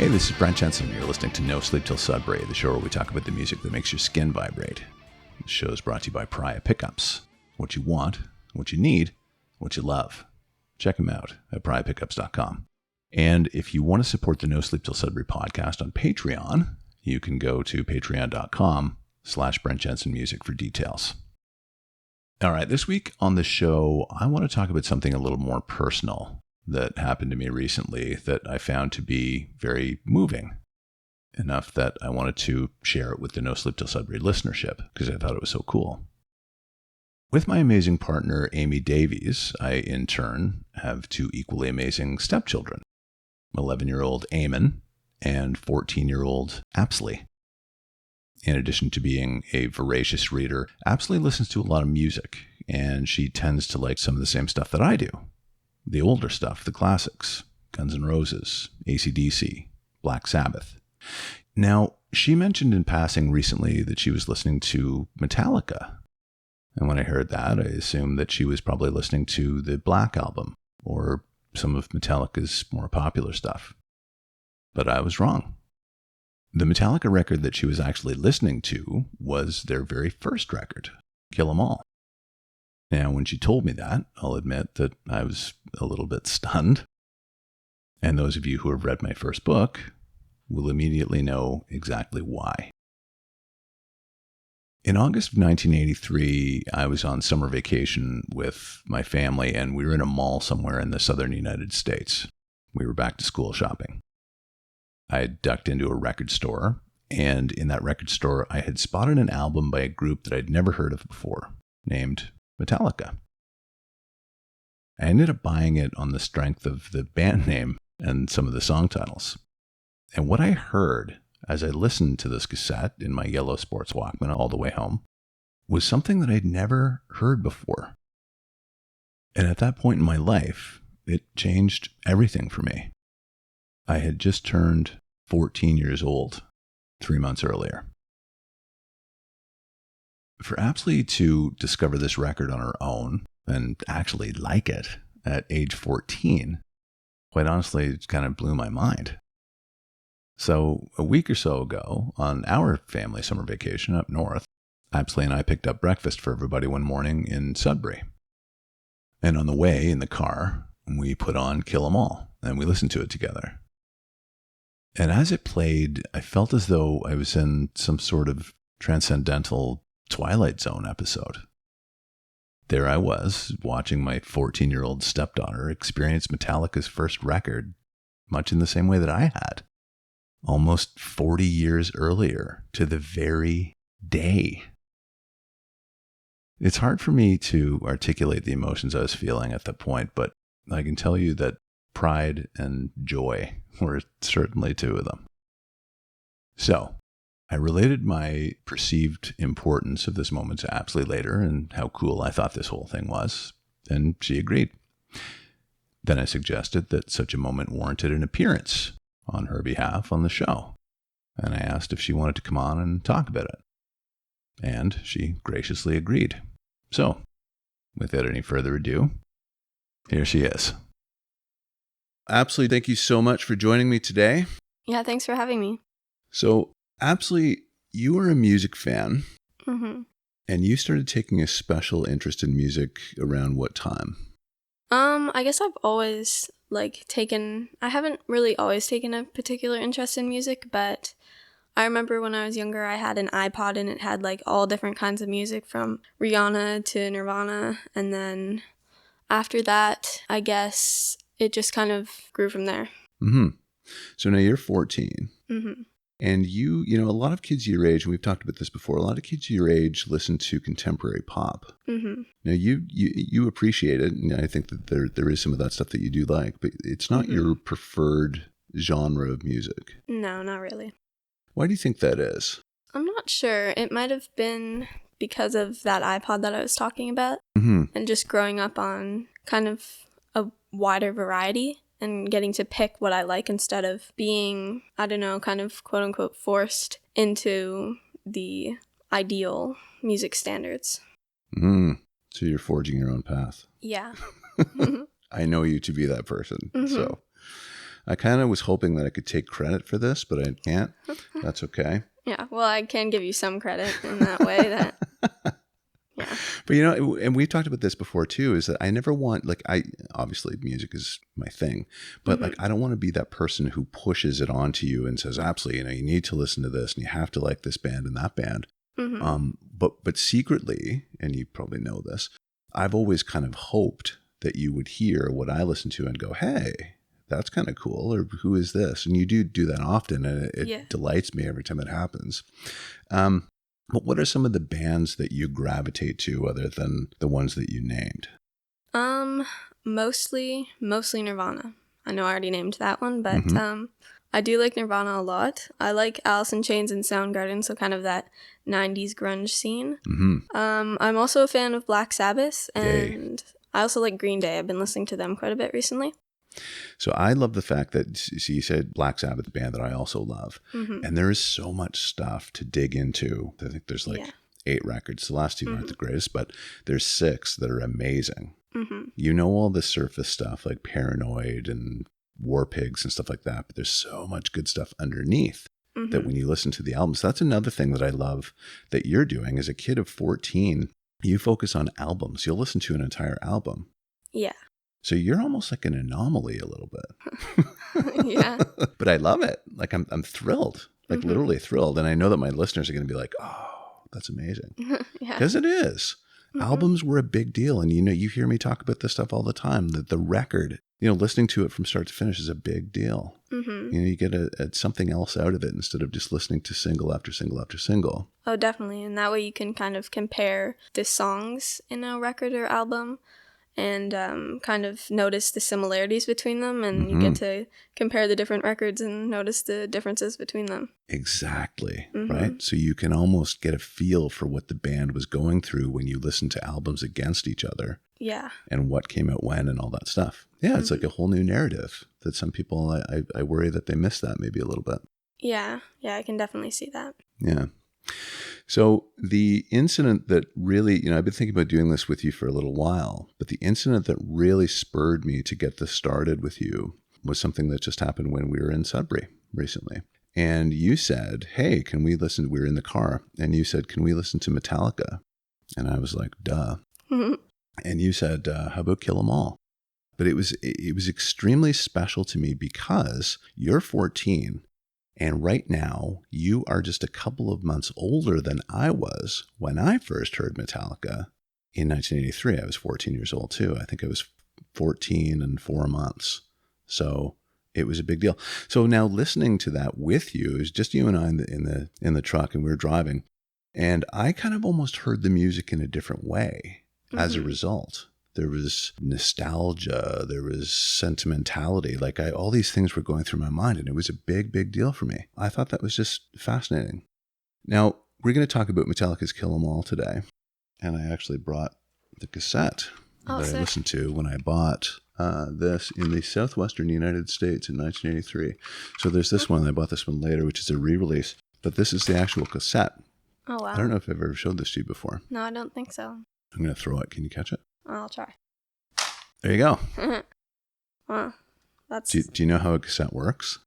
Hey, this is Brent Jensen. You're listening to No Sleep Till Sudbury, the show where we talk about the music that makes your skin vibrate. The show is brought to you by Pariah Pickups. What you want, what you need, what you love. Check them out at pariahpickups.com. And if you want to support the No Sleep Till Sudbury podcast on Patreon, you can go to patreon.com/Brent Jensen Music for details. All right, this week on the show, I want to talk about something a little more personal that happened to me recently that I found to be very moving, enough that I wanted to share it with the No Sleep Till Sudbury listenership because I thought it was so cool. With my amazing partner, Amy Davies, I in turn have two equally amazing stepchildren, 11-year-old Eamon and 14-year-old Apsley. In addition to being a voracious reader, Apsley listens to a lot of music, and she tends to like some of the same stuff that I do. The older stuff, the classics, Guns N' Roses, AC/DC, Black Sabbath. Now, she mentioned in passing recently that she was listening to Metallica. And when I heard that, I assumed that she was probably listening to the Black Album or some of Metallica's more popular stuff. But I was wrong. The Metallica record that she was actually listening to was their very first record, Kill 'Em All. Now, when she told me that, I'll admit that I was a little bit stunned. And those of you who have read my first book will immediately know exactly why. In August of 1983, I was on summer vacation with my family, and we were in a mall somewhere in the southern United States. We were back to school shopping. I ducked into a record store, and in that record store, I had spotted an album by a group that I'd never heard of before, named Metallica. I ended up buying it on the strength of the band name and some of the song titles. And what I heard as I listened to this cassette in my yellow sports Walkman all the way home was something that I'd never heard before. And at that point in my life, it changed everything for me. I had just turned 14 years old 3 months earlier. For Apsley to discover this record on her own and actually like it at age 14, quite honestly, it kind of blew my mind. So a week or so ago, on our family summer vacation up north, Apsley and I picked up breakfast for everybody one morning in Sudbury. And on the way in the car, we put on Kill 'Em All, and we listened to it together. And as it played, I felt as though I was in some sort of transcendental Twilight Zone episode. There I was, watching my 14-year-old stepdaughter experience Metallica's first record, much in the same way that I had, almost 40 years earlier, to the very day. It's hard for me to articulate the emotions I was feeling at that point, but I can tell you that pride and joy were certainly two of them. So, I related my perceived importance of this moment to Apsley later and how cool I thought this whole thing was, and she agreed. Then I suggested that such a moment warranted an appearance on her behalf on the show, and I asked if she wanted to come on and talk about it. And she graciously agreed. So, without any further ado, here she is. Apsley, thank you so much for joining me today. Yeah, thanks for having me. So, Apsley, you are a music fan, and you started taking a special interest in music around what time? I guess I've always, I haven't really always taken a particular interest in music, but I remember when I was younger, I had an iPod, and it had, all different kinds of music from Rihanna to Nirvana, and then after that, I guess it just kind of grew from there. So now you're 14. And you know, a lot of kids your age, and we've talked about this before, a lot of kids your age listen to contemporary pop. Now, you appreciate it, and I think that there is some of that stuff that you do like, but it's not your preferred genre of music. No, not really. Why do you think that is? I'm not sure. It might have been because of that iPod that I was talking about, and just growing up on kind of a wider variety. And getting to pick what I like instead of being, I don't know, kind of quote unquote forced into the ideal music standards. So you're forging your own path. Yeah. I know you to be that person. So I kind of was hoping that I could take credit for this, but I can't. That's okay. Yeah, well, I can give you some credit in that way. That yeah. But and we've talked about this before too, is that I never want, like, obviously music is my thing, but like, I don't want to be that person who pushes it onto you and says, absolutely, you need to listen to this and you have to like this band and that band. But secretly, and you probably know this, I've always kind of hoped that you would hear what I listen to and go, hey, that's kind of cool, or who is this? And you do that often, and it delights me every time it happens. But what are some of the bands that you gravitate to other than the ones that you named? Mostly Nirvana. I know I already named that one, but I do like Nirvana a lot. I like Alice in Chains and Soundgarden, so kind of that 90s grunge scene. I'm also a fan of Black Sabbath, and I also like Green Day. I've been listening to them quite a bit recently. So I love the fact that, see, you said Black Sabbath, the band that I also love. And there is so much stuff to dig into. I think there's like 8 records. The last 2 aren't the greatest, but there's 6 that are amazing. You know all the surface stuff like Paranoid and War Pigs and stuff like that, but there's so much good stuff underneath that when you listen to the albums, that's another thing that I love that you're doing. As a kid of 14, you focus on albums. You'll listen to an entire album. Yeah. So you're almost like an anomaly a little bit. Yeah. But I love it. Like I'm thrilled, like literally thrilled. And I know that my listeners are going to be like, oh, that's amazing. Because it is. Albums were a big deal. And, you hear me talk about this stuff all the time, that the record, listening to it from start to finish is a big deal. You get something else out of it instead of just listening to single after single after single. Oh, definitely. And that way you can kind of compare the songs in a record or album and kind of notice the similarities between them, and you get to compare the different records and notice the differences between them. Exactly, right? So you can almost get a feel for what the band was going through when you listen to albums against each other. Yeah. And what came out when and all that stuff. Yeah, it's like a whole new narrative that some people, I worry that they miss that maybe a little bit. Yeah, I can definitely see that. Yeah. So the incident that really, I've been thinking about doing this with you for a little while, but the incident that really spurred me to get this started with you was something that just happened when we were in Sudbury recently. And you said, hey, can we listen? We were in the car, and you said, can we listen to Metallica? And I was like, duh. And you said, how about Kill 'Em All? But it was extremely special to me because you're 14. And right now, you are just a couple of months older than I was when I first heard Metallica in 1983. I was 14 years old too. I think I was 14 and 4 months. So it was a big deal. So now listening to that with you, it was just you and I in the truck, and we were driving. And I kind of almost heard the music in a different way as a result. There was nostalgia, there was sentimentality, like all these things were going through my mind, and it was a big, big deal for me. I thought that was just fascinating. Now, we're going to talk about Metallica's Kill 'Em All today, and I actually brought the cassette that I listened to when I bought this in the southwestern United States in 1983. So there's this one, I bought this one later, which is a re-release, but this is the actual cassette. Oh, wow. I don't know if I've ever showed this to you before. No, I don't think so. I'm going to throw it. Can you catch it? I'll try. There you go. Wow. That's... Do you know how a cassette works?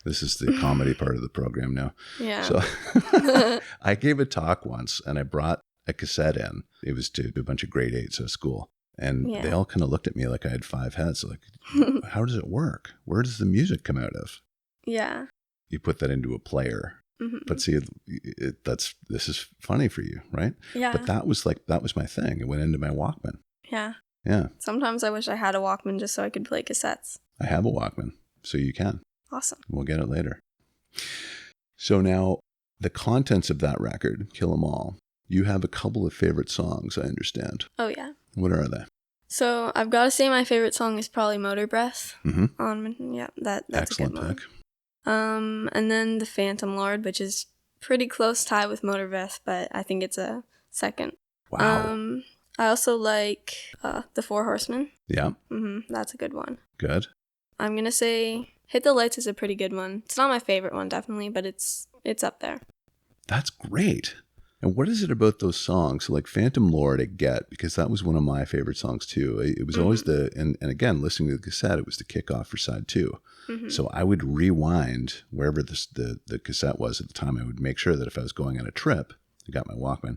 This is the comedy part of the program now. Yeah. So I gave a talk once, and I brought a cassette in. It was to a bunch of grade 8s at school. And they all kind of looked at me like I had 5 heads. Like, how does it work? Where does the music come out of? Yeah. You put that into a player. But see, this is funny for you, right? Yeah. But that was my thing. It went into my Walkman. Yeah. Yeah. Sometimes I wish I had a Walkman just so I could play cassettes. I have a Walkman, so you can. Awesome. We'll get it later. So now, the contents of that record, Kill 'Em All, you have a couple of favorite songs, I understand. Oh, yeah. What are they? So I've got to say my favorite song is probably Motor Breath. That's excellent a good one. pick. And then The Phantom Lord, which is pretty close tie with Motor Breath, but I think it's a second. Wow. I also like The Four Horsemen. Yeah. That's a good one. Good. I'm going to say Hit the Lights is a pretty good one. It's not my favorite one, definitely, but it's up there. That's great. And what is it about those songs? So like Phantom Lord, I get, because that was one of my favorite songs too. It was always and again, listening to the cassette, it was the kickoff for side 2. So I would rewind wherever the cassette was at the time. I would make sure that if I was going on a trip, I got my Walkman,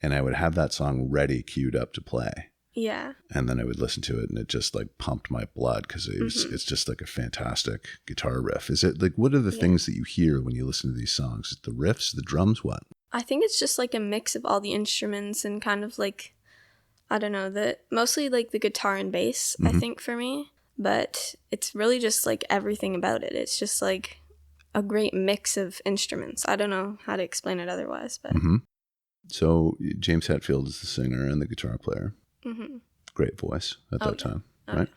and I would have that song ready, queued up to play. Yeah. And then I would listen to it, and it just like pumped my blood because it's just like a fantastic guitar riff. Is it like, what are the things that you hear when you listen to these songs? Is it the riffs, the drums, what? I think it's just like a mix of all the instruments and kind of like, I don't know, mostly like the guitar and bass, I think for me. But it's really just like everything about it. It's just like a great mix of instruments. I don't know how to explain it otherwise, but. So James Hetfield is the singer and the guitar player. Great voice at that time, right?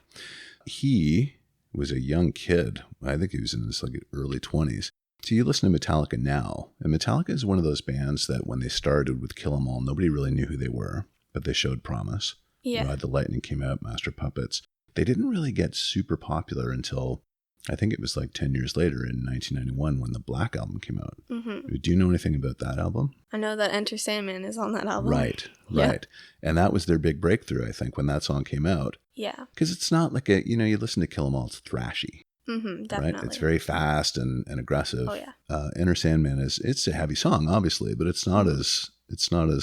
He was a young kid. I think he was in his like early 20s. So you listen to Metallica now, and Metallica is one of those bands that when they started with Kill 'Em All, nobody really knew who they were, but they showed promise. Yeah. Ride the Lightning came out, Master of Puppets. They didn't really get super popular until, I think it was like 10 years later in 1991 when the Black Album came out. Do you know anything about that album? I know that Enter Sandman is on that album. Right. And that was their big breakthrough, I think, when that song came out. Yeah. Because it's not like you listen to Kill 'Em All, it's thrashy. Definitely. Right? It's very fast and aggressive. Oh, yeah. Enter Sandman it's a heavy song, obviously, but it's not as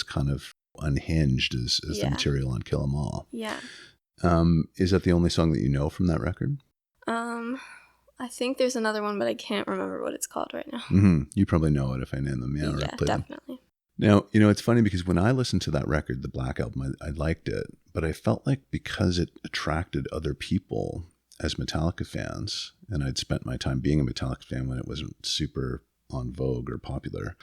kind of unhinged as the material on Kill 'Em All. Yeah. Is that the only song that you know from that record? I think there's another one, but I can't remember what it's called right now. You probably know it if I name them. Yeah, Yeah, definitely. Now, it's funny because when I listened to that record, the Black Album, I liked it, but I felt like because it attracted other people as Metallica fans, and I'd spent my time being a Metallica fan when it wasn't super on vogue or popular,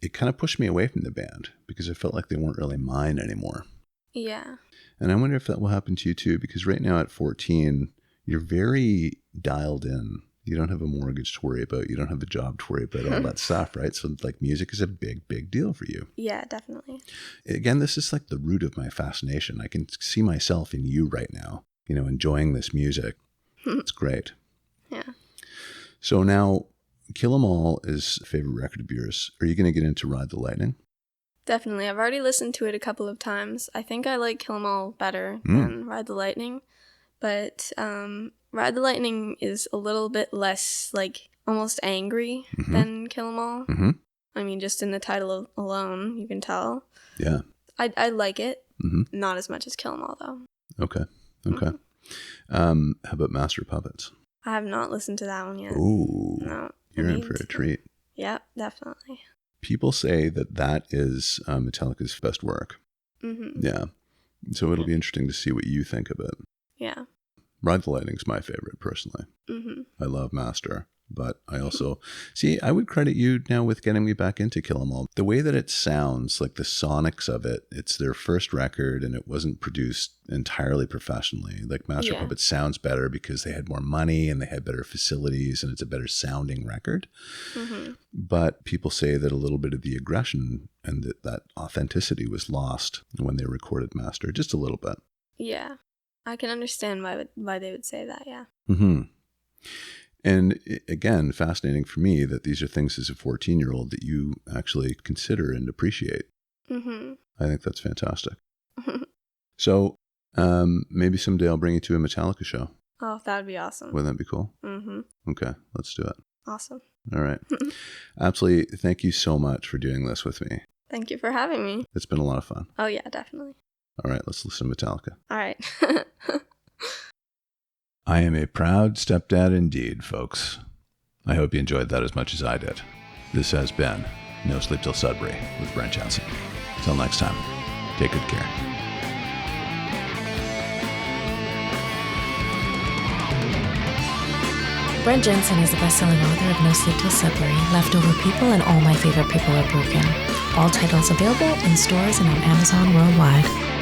it kind of pushed me away from the band because I felt like they weren't really mine anymore. Yeah. And I wonder if that will happen to you too, because right now at 14, you're very dialed in. You don't have a mortgage to worry about. You don't have a job to worry about, all that stuff, right? So like music is a big, big deal for you. Yeah, definitely. Again, this is like the root of my fascination. I can see myself in you right now, enjoying this music. It's great. Yeah. So now Kill 'Em All is a favorite record of yours. Are you going to get into Ride the Lightning? Definitely. I've already listened to it a couple of times. I think I like Kill 'Em All better than Ride the Lightning. But Ride the Lightning is a little bit less, like, almost angry than Kill 'Em All. I mean, just in the title alone, you can tell. Yeah. I like it. Not as much as Kill 'Em All, though. Okay. How about Master of Puppets? I have not listened to that one yet. Ooh. No. You're in for a treat. Yeah, definitely. People say that is Metallica's best work. Yeah. So it'll be interesting to see what you think of it. Yeah. Ride the Lightning's my favorite, personally. I love Master, but I also... See, I would credit you now with getting me back into Kill 'Em All. The way that it sounds, like the sonics of it, it's their first record, and it wasn't produced entirely professionally. Like Master of Puppets sounds better because they had more money, and they had better facilities, and it's a better sounding record. But people say that a little bit of the aggression and that authenticity was lost when they recorded Master, just a little bit. Yeah. I can understand why they would say that, yeah. And again, fascinating for me that these are things as a 14-year-old that you actually consider and appreciate. I think that's fantastic. So maybe someday I'll bring you to a Metallica show. Oh, that would be awesome. Wouldn't that be cool? Okay, let's do it. Awesome. All right. Absolutely. Thank you so much for doing this with me. Thank you for having me. It's been a lot of fun. Oh, yeah, definitely. All right, let's listen to Metallica. All right. I am a proud stepdad indeed, folks. I hope you enjoyed that as much as I did. This has been No Sleep Till Sudbury with Brent Johnson. Until next time, take good care. Brent Jensen is the best-selling author of No Sleep Till Sudbury, Leftover People, and All My Favorite People Are Broken. All titles available in stores and on Amazon worldwide.